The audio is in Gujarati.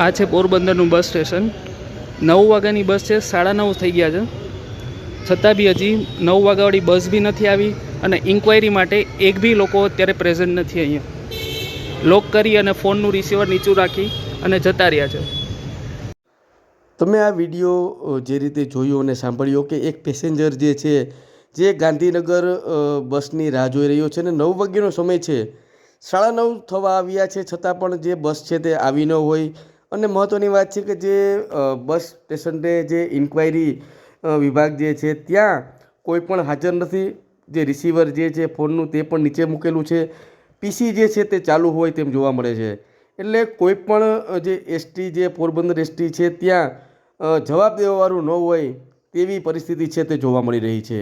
આ છે પોરબંદરનું બસ સ્ટેશન. 9 વાગ્યાની બસ છે, 9:30 થઈ ગયા છે, છતાં બી હજી 9 વાગ્યાવાળી બસ બી નથી આવી અને ઇન્ક્વાયરી માટે એક બી લોકો અત્યારે પ્રેઝન્ટ નથી અહીંયા. લોક કરી અને ફોનનું રિસીવર નીચું રાખી અને જતા રહ્યા છે. તમે આ વિડીયો જે રીતે જોયો અને સાંભળ્યો કે એક પેસેન્જર જે છે જે ગાંધીનગર બસની રાહ જોઈ રહ્યો છે અને 9 વાગ્યાનો સમય છે, 9:30 થવા આવ્યા છે, છતાં પણ જે બસ છે તે આવી ન હોય. અને મહત્ત્વની વાત છે કે જે બસ સ્ટેશનને જે ઇન્ક્વાયરી વિભાગ જે છે ત્યાં કોઈ પણ હાજર નથી. જે રિસીવર જે છે ફોનનું તે પણ નીચે મૂકેલું છે. પીસી જે છે તે ચાલુ હોય તેમ જોવા મળે છે. એટલે કોઈ પણ જે એસટી જે પોરબંદર એસટી છે ત્યાં જવાબ દેવાવાળું ન હોય તેવી પરિસ્થિતિ છે તે જોવા મળી રહી છે.